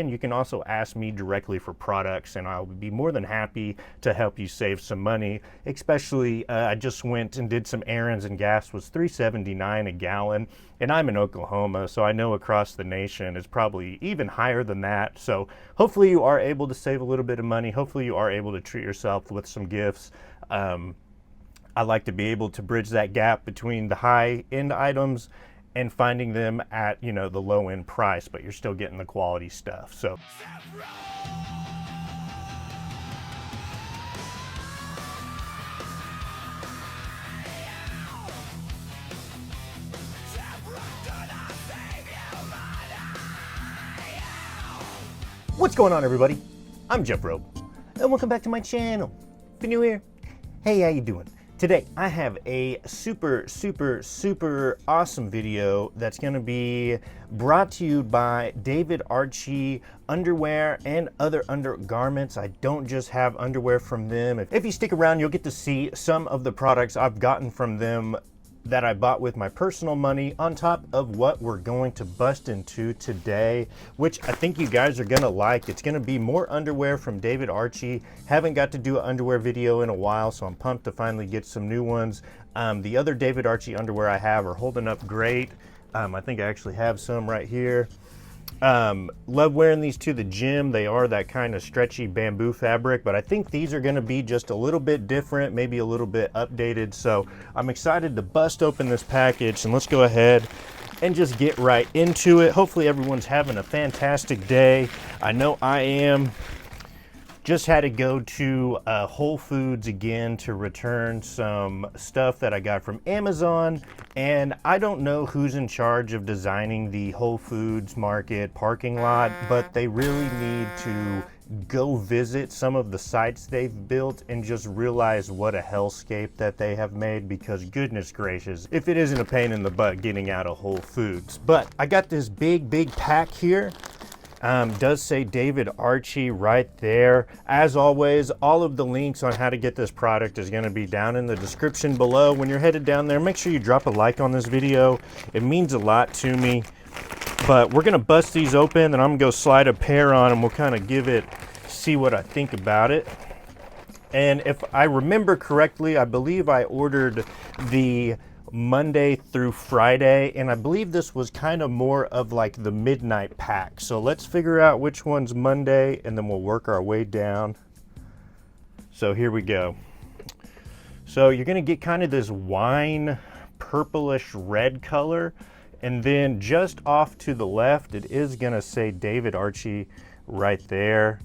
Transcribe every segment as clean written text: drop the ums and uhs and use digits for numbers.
And you can also ask me directly for products, and I'll be more than happy to help you save some money. Especially, I just went and did some errands, and gas was $3.79 a gallon. And I'm in Oklahoma, so I know across the nation it's probably even higher than that. So hopefully you are able to save a little bit of money. Hopefully you are able to treat yourself with some gifts. I like to be able to bridge that gap between the high-end items and finding them at, you know, the low-end price, but you're still getting the quality stuff. So what's going on, everybody? I'm Jeff Robe, and welcome back to my channel. If you're new here, hey, how you doing? Today, I have a super awesome video that's gonna be brought to you by David Archy underwear and other undergarments. I don't just have underwear from them. If you stick around, you'll get to see some of the products I've gotten from them that I bought with my personal money, on top of what we're going to bust into today, which I think you guys are gonna like. It's gonna be more underwear from David Archy. Haven't got to do an underwear video in a while, so I'm pumped to finally get some new ones. The other David Archy underwear I have are holding up great. I think I actually have some right here. Love wearing these to the gym. They are that kind of stretchy bamboo fabric, but I think these are going to be just a little bit different, maybe a little bit updated. So I'm excited to bust open this package, and let's go ahead and just get right into it. Hopefully everyone's having a fantastic day. I know I am. Just had to go to Whole Foods again to return some stuff that I got from Amazon, and I don't know who's in charge of designing the Whole Foods market parking lot, but they really need to go visit some of the sites they've built and just realize what a hellscape that they have made, because goodness gracious, if it isn't a pain in the butt getting out of Whole Foods. But I got this big pack here. Does say David Archy right there. As always, all of the links on how to get this product is going to be down in the description below. When you're headed down there, make sure you drop a like on this video. It means a lot to me. But we're going to bust these open, and I'm going to go slide a pair on, and we'll kind of see what I think about it. And if I remember correctly, I believe I ordered the Monday through Friday, and I believe this was kind of more of like the midnight pack. So let's figure out which one's Monday, and then we'll work our way down. So here we go. So you're gonna get kind of this wine purplish red color, and then just off to the left it is gonna say David Archy right there.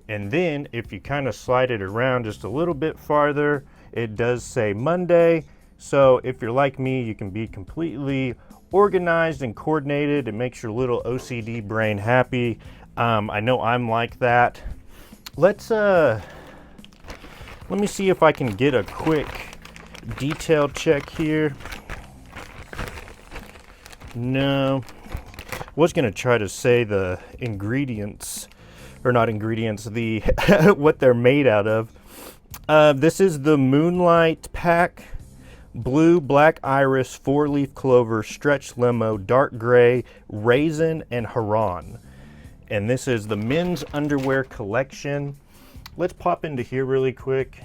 And then if you kind of slide it around just a little bit farther, it does say Monday. So if you're like me, you can be completely organized and coordinated. It makes your little OCD brain happy. I know I'm like that. Let me see if I can get a quick detail check here. No, was gonna try to say the ingredients, or not ingredients, the what they're made out of. This is the Moonlight Pack. Blue, black iris, 4-leaf clover, stretch limo, dark gray, raisin, and herein. And this is the men's underwear collection. Let's pop into here really quick,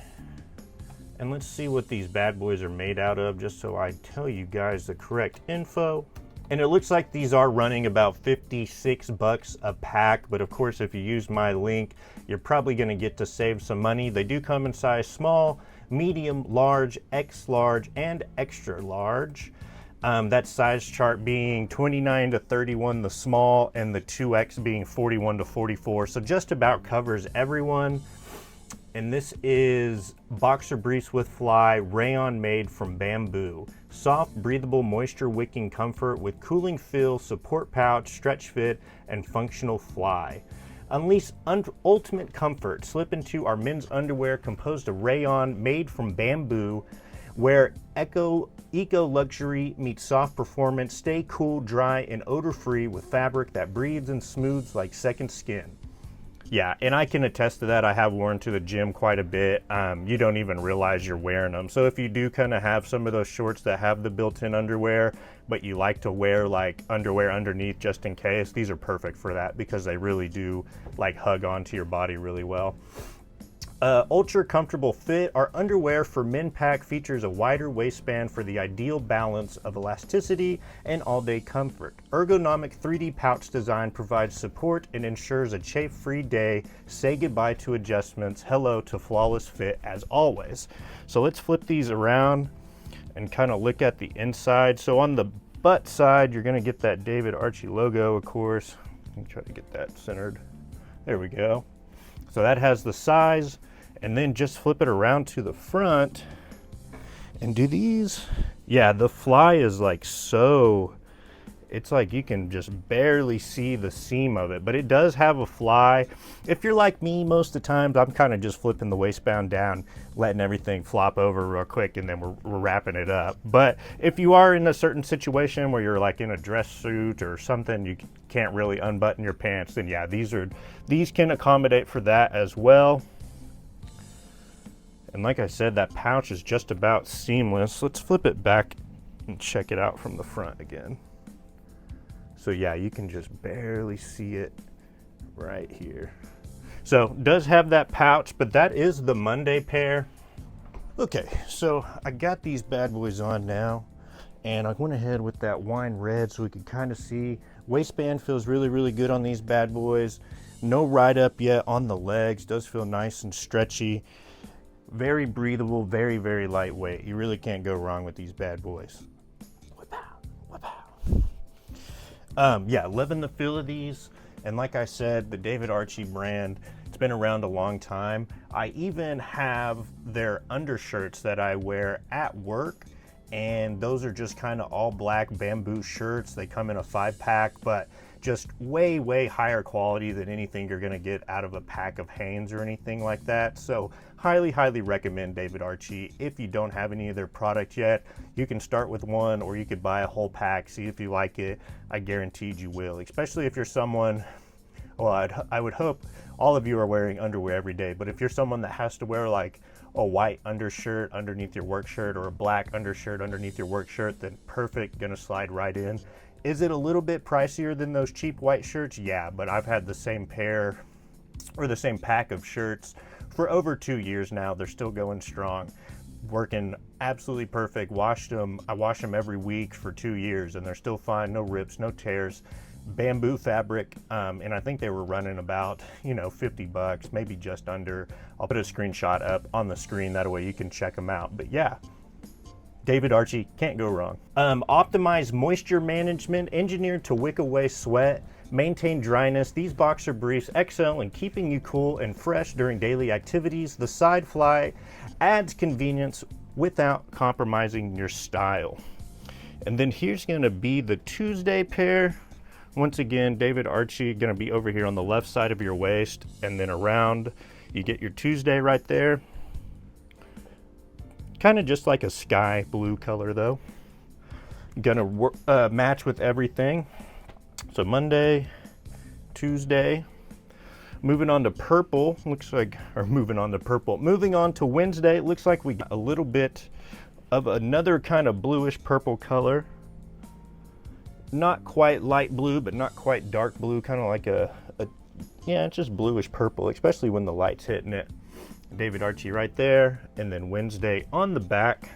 and let's see what these bad boys are made out of, just so I tell you guys the correct info. And it looks like these are running about 56 bucks a pack, but of course if you use my link, you're probably gonna get to save some money. They do come in size small, medium, large, X large, and extra large. That size chart being 29 to 31 the small, and the 2X being 41 to 44, so just about covers everyone. And this is boxer briefs with fly, rayon made from bamboo. Soft, breathable, moisture wicking comfort with cooling feel, support pouch, stretch fit, and functional fly. Unleash ultimate comfort. Slip into our men's underwear composed of rayon made from bamboo, where eco luxury meets soft performance. Stay cool, dry, and odor-free with fabric that breathes and smooths like second skin. Yeah, and I can attest to that. I have worn to the gym quite a bit. You don't even realize you're wearing them. So if you do kind of have some of those shorts that have the built-in underwear, but you like to wear like underwear underneath just in case, these are perfect for that because they really do like hug onto your body really well. Ultra comfortable fit. Our underwear for Men Pack features a wider waistband for the ideal balance of elasticity and all-day comfort. Ergonomic 3D pouch design provides support and ensures a chafe-free day. Say goodbye to adjustments. Hello to flawless fit as always. So let's flip these around and kind of look at the inside. So on the butt side, you're going to get that David Archy logo, of course. Let me try to get that centered. There we go. So that has the size, and then just flip it around to the front and do these. Yeah, the fly is like so, it's like you can just barely see the seam of it, but it does have a fly. If you're like me, most of the times I'm kind of just flipping the waistband down, letting everything flop over real quick, and then we're wrapping it up. But if you are in a certain situation where you're like in a dress suit or something, you can't really unbutton your pants, then yeah, these can accommodate for that as well. And like I said, that pouch is just about seamless. Let's flip it back and check it out from the front again. So yeah, you can just barely see it right here. So does have that pouch, but that is the Monday pair. Okay, so I got these bad boys on now, and I went ahead with that wine red so we could kind of see. Waistband feels really, really good on these bad boys. No ride up yet on the legs. Does feel nice and stretchy. Very breathable, very, very lightweight. You really can't go wrong with these bad boys. Whip out, whip out. Yeah, loving the feel of these. And like I said, the David Archy brand, it's been around a long time. I even have their undershirts that I wear at work, and those are just kind of all black bamboo shirts. They come in a 5-pack, but just way, way higher quality than anything you're gonna get out of a pack of Hanes or anything like that. So highly, highly recommend David Archy. If you don't have any of their product yet, you can start with one, or you could buy a whole pack, see if you like it. I guaranteed you will, especially if you're someone, well, I would hope all of you are wearing underwear every day, but if you're someone that has to wear like a white undershirt underneath your work shirt or a black undershirt underneath your work shirt, then perfect, gonna slide right in. Is it a little bit pricier than those cheap white shirts? Yeah, but I've had the same pair or the same pack of shirts for over 2 years now. They're still going strong, working absolutely perfect. Washed them. I wash them every week for 2 years, and they're still fine. No rips, no tears. Bamboo fabric, and I think they were running about, $50, maybe just under. I'll put a screenshot up on the screen, that way you can check them out. But yeah, David Archy, can't go wrong. Optimized moisture management, engineered to wick away sweat, maintain dryness. These boxer briefs excel in keeping you cool and fresh during daily activities. The side fly adds convenience without compromising your style. And then here's gonna be the Tuesday pair. Once again, David Archy, gonna be over here on the left side of your waist, and then around, you get your Tuesday right there. Kind of just like a sky blue color though. Gonna match with everything. So Monday, Tuesday, moving on to purple, moving on to Wednesday, it looks like we got a little bit of another kind of bluish purple color. Not quite light blue, but not quite dark blue, kind of like yeah, it's just bluish purple, especially when the light's hitting it. David Archy right there, and then Wednesday on the back.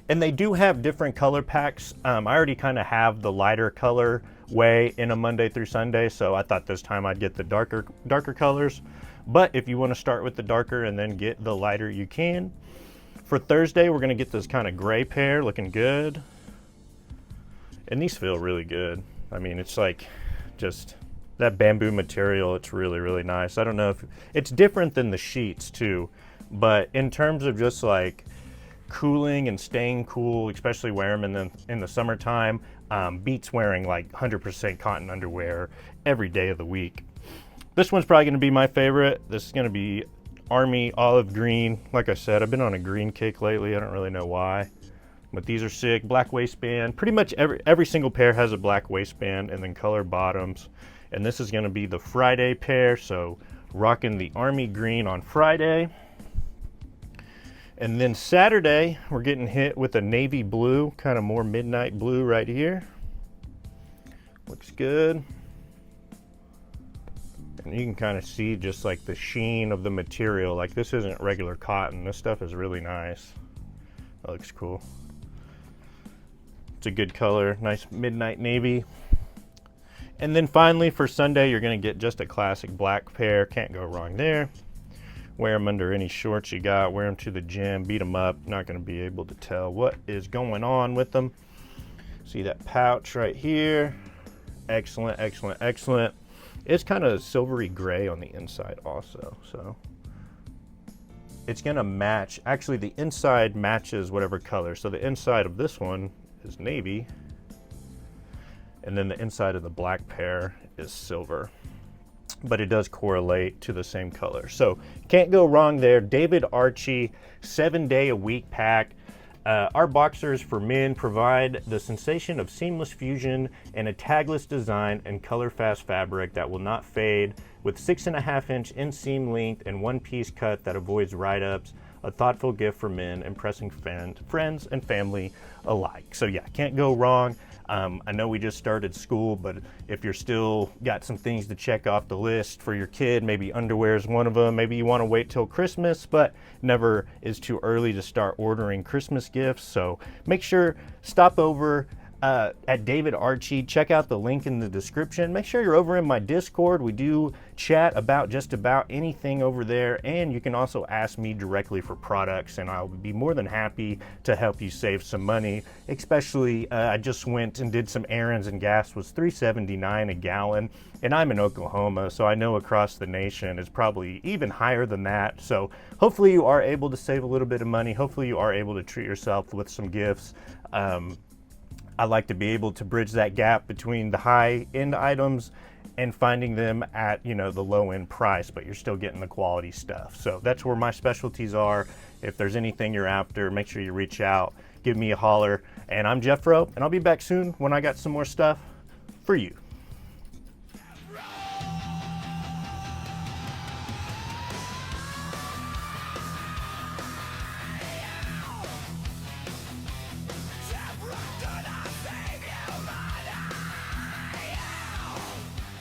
And they do have different color packs. I already kind of have the lighter color way in a Monday through Sunday, so I thought this time I'd get the darker colors. But if you want to start with the darker and then get the lighter, you can. For Thursday, we're gonna get this kind of gray pair, looking good. And these feel really good. I mean, it's like just that bamboo material, it's really, really nice. I don't know if it's different than the sheets too, but in terms of just like cooling and staying cool, especially wear them in the summertime, beats wearing like 100% cotton underwear every day of the week. This one's probably gonna be my favorite. This is gonna be Army Olive Green. Like I said, I've been on a green kick lately. I don't really know why. But these are sick. Black waistband. Pretty much every single pair has a black waistband, and then color bottoms. And this is going to be the Friday pair, so rocking the army green on Friday. And then Saturday, we're getting hit with a navy blue, kind of more midnight blue right here. Looks good. And you can kind of see just like the sheen of the material. Like, this isn't regular cotton. This stuff is really nice. That looks cool. It's a good color, nice midnight navy. And then finally for Sunday, you're going to get just a classic black pair. Can't go wrong there. Wear them under any shorts you got. Wear them to the gym, beat them up. Not going to be able to tell what is going on with them. See that pouch right here? Excellent, excellent, excellent. It's kind of silvery gray on the inside also, so it's going to match. Actually, the inside matches whatever color. So the inside of this one is navy, and then the inside of the black pair is silver, but it does correlate to the same color. So can't go wrong there. David Archy 7-day-a-week pack. Our boxers for men provide the sensation of seamless fusion and a tagless design and color fast fabric that will not fade, with 6.5-inch inseam length and one-piece cut that avoids write-ups. A thoughtful gift for men, impressing friends and family alike. So yeah, can't go wrong. I know we just started school, but if you're still got some things to check off the list for your kid, maybe underwear is one of them. Maybe you want to wait till Christmas, but never is too early to start ordering Christmas gifts. So make sure, stop over at David Archy. Check out the link in the description. Make sure you're over in my Discord. We do chat about just about anything over there, and you can also ask me directly for products, and I'll be more than happy to help you save some money. Especially, I just went and did some errands, and gas was $3.79 a gallon, and I'm in Oklahoma, so I know across the nation it's probably even higher than that. So hopefully you are able to save a little bit of money. Hopefully you are able to treat yourself with some gifts. I like to be able to bridge that gap between the high-end items and finding them at, you know, the low-end price, but you're still getting the quality stuff. So that's where my specialties are. If there's anything you're after, make sure you reach out, give me a holler. And I'm Jeff Robe, and I'll be back soon when I got some more stuff for you.